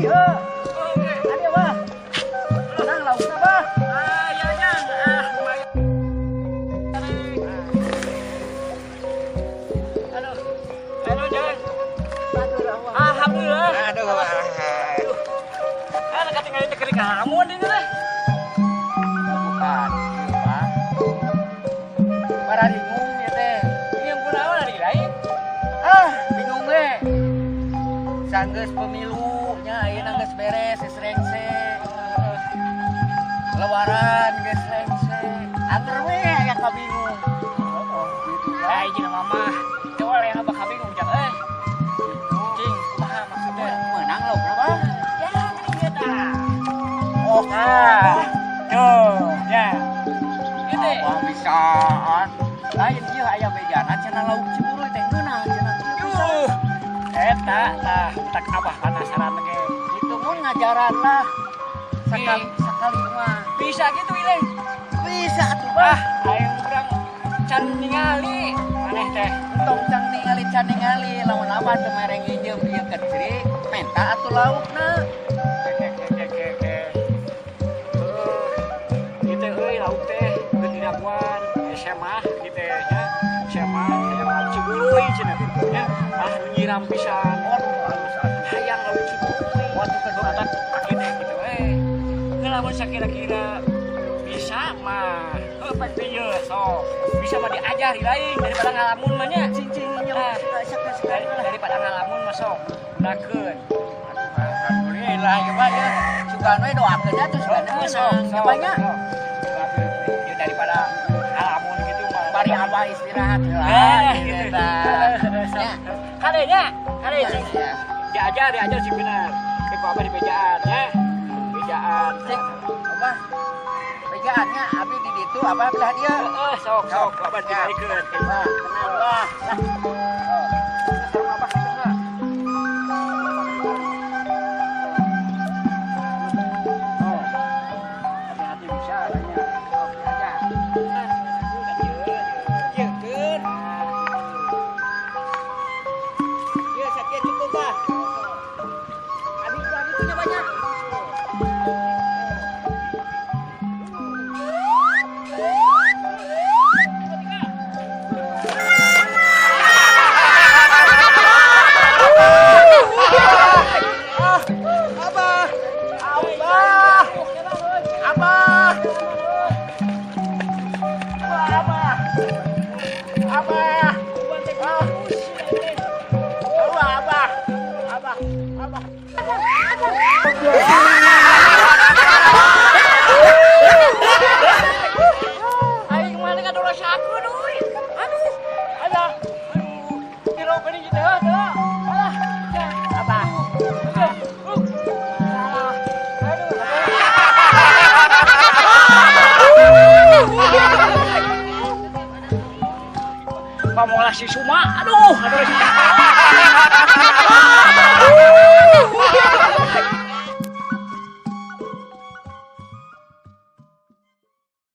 he. Ade bah. Nang laukna bah. Ya jang, lumayan. Aduh jang. Alhamdulillah. Aduh. Anak ketinggalan cekeri kamu di teh. Bukan, Pak. Para bingung ya teh. Yang kunaon ari lain? Bingung we. Sanggeus pemilunya ayeuna geus beres geus rengse. Lebaran geus rengse. Atur we aya kabingung. Ai jeung mama. Coba yang abah kabingung jang Cing, kumaha maksudnya? Menang lo berapa? Ya, ieu tah. Oh, Tuh, ya. Gitu. wah bisaan. Lain ieu aya bejana cenah lauk ciburu teh ngeunah cenah. Eta tah tak abah penasaran ge. Itu mun ngajaran lah. Sekali mah. Bisa gitu Ileng. Bisa tuh, Bah. Ayo urang can ningali maneh teh. Tong can ningali lamun apa teu mereng ieu ieu kecri menta atuh laukna. Gitu euy lauk teh teu didaguan SMA gitu nya. SMA aya lauk cibuluy cenah ya. Nyiram pisan. Waduh, halus atuh. Hayang lauk cibuluy. Waduh kedua Otak pakai teh gitu lamun sakira-kira bisa mah pasti ieu sok bisa mah diajar lain daripada ngalamun mah nya cincingnya daripada ngalamun mah sok gunakeun. Alhamdulillah ya Pak ya. Sugan we doakeun atuh sugan menang ya Pak nya. Ya daripada ngalamun gitu mah Bari abah istirahat lah gitu tah. Kadenya Ya. diajar sih bener ke abah di bejaan ya bejaan Cek apa? Bejaannya abi di ditu abah belah dia. sok abah dibaikeun Bah, tenang bah. sama abah gitu lah. Hati-hati bisa tanya. Oke aja. Iya, sakit cukup bah. Abi punya banyak. Aing mana ka dolos aku euy. Aduh. Kilo geuning gitu alah. Ya, apa? Pamola si Suma. Aduh.